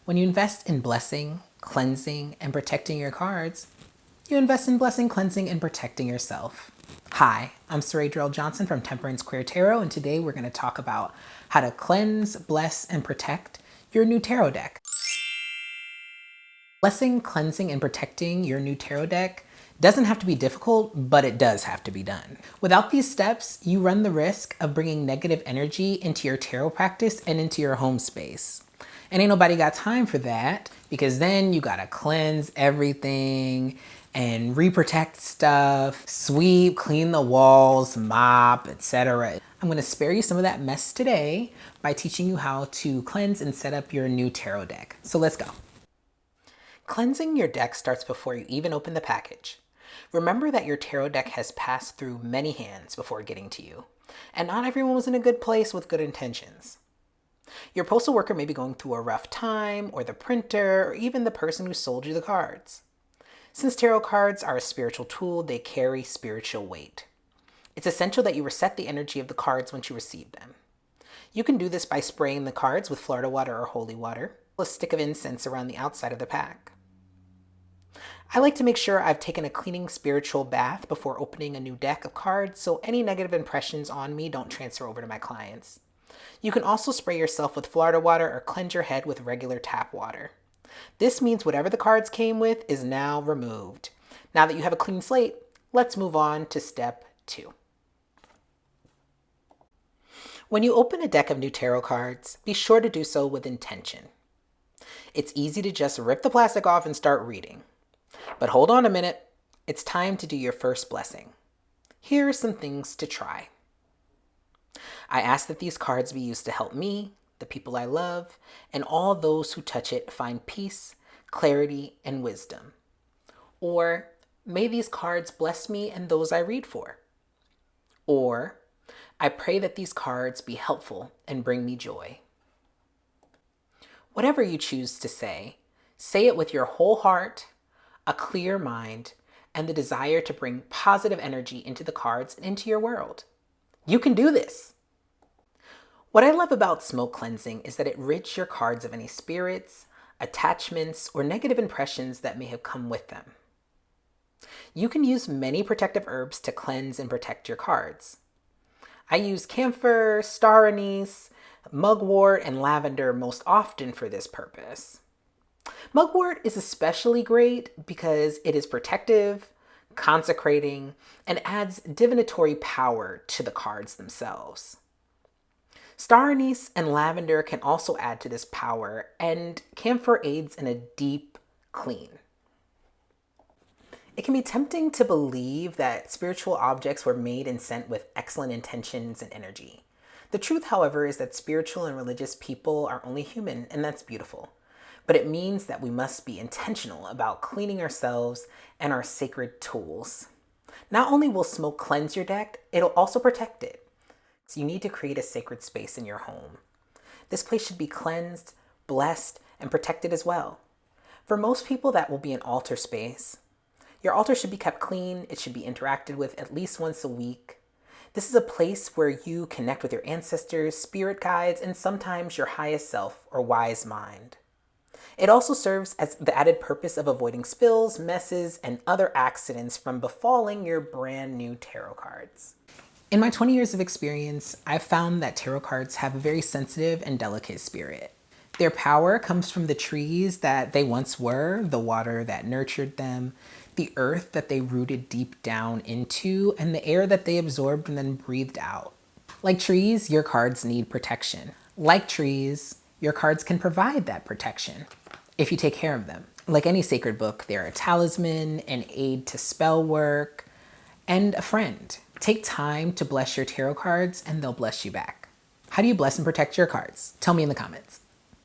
When you invest in blessing, cleansing, and protecting your cards, you invest in blessing, cleansing, and protecting yourself. Hi, I'm Saray Drell Johnson from Temperance Queer Tarot, and today we're going to talk about how to cleanse, bless, and protect your new tarot deck. Blessing, cleansing, and protecting your new tarot deck doesn't have to be difficult, but it does have to be done. Without these steps, you run the risk of bringing negative energy into your tarot practice and into your home space. And ain't nobody got time for that, because then you gotta cleanse everything and re-protect stuff, sweep, clean the walls, mop, etc. I'm gonna spare you some of that mess today by teaching you how to cleanse and set up your new tarot deck. So let's go. Cleansing your deck starts before you even open the package. Remember that your tarot deck has passed through many hands before getting to you, and not everyone was in a good place with good intentions. Your postal worker may be going through a rough time, or the printer, or even the person who sold you the cards. Since tarot cards are a spiritual tool, they carry spiritual weight. It's essential that you reset the energy of the cards once you receive them. You can do this by spraying the cards with Florida water or holy water, a stick of incense around the outside of the pack. I like to make sure I've taken a cleaning spiritual bath before opening a new deck of cards, so any negative impressions on me don't transfer over to my clients. You can also spray yourself with Florida water or cleanse your head with regular tap water. This means whatever the cards came with is now removed. Now that you have a clean slate, let's move on to step 2. When you open a deck of new tarot cards, be sure to do so with intention. It's easy to just rip the plastic off and start reading. But hold on a minute, it's time to do your first blessing. Here are some things to try. I ask that these cards be used to help me, the people I love, and all those who touch it find peace, clarity, and wisdom. Or, may these cards bless me and those I read for. Or, I pray that these cards be helpful and bring me joy. Whatever you choose to say it with your whole heart, a clear mind, and the desire to bring positive energy into the cards and into your world. You can do this. What I love about smoke cleansing is that it rids your cards of any spirits, attachments, or negative impressions that may have come with them. You can use many protective herbs to cleanse and protect your cards. I use camphor, star anise, mugwort, and lavender most often for this purpose. Mugwort is especially great because it is protective, consecrating, and adds divinatory power to the cards themselves. Star anise and lavender can also add to this power, and camphor aids in a deep clean. It can be tempting to believe that spiritual objects were made and sent with excellent intentions and energy. The truth, however, is that spiritual and religious people are only human, and that's beautiful. But it means that we must be intentional about cleaning ourselves and our sacred tools. Not only will smoke cleanse your deck, it'll also protect it. So you need to create a sacred space in your home. This place should be cleansed, blessed, and protected as well. For most people, that will be an altar space. Your altar should be kept clean. It should be interacted with at least once a week. This is a place where you connect with your ancestors, spirit guides, and sometimes your highest self or wise mind. It also serves as the added purpose of avoiding spills, messes, and other accidents from befalling your brand new tarot cards. In my 20 years of experience, I've found that tarot cards have a very sensitive and delicate spirit. Their power comes from the trees that they once were, the water that nurtured them, the earth that they rooted deep down into, and the air that they absorbed and then breathed out. Like trees, your cards need protection. Like trees, your cards can provide that protection if you take care of them. Like any sacred book, they're a talisman, an aid to spell work, and a friend. Take time to bless your tarot cards and they'll bless you back. How do you bless and protect your cards? Tell me in the comments.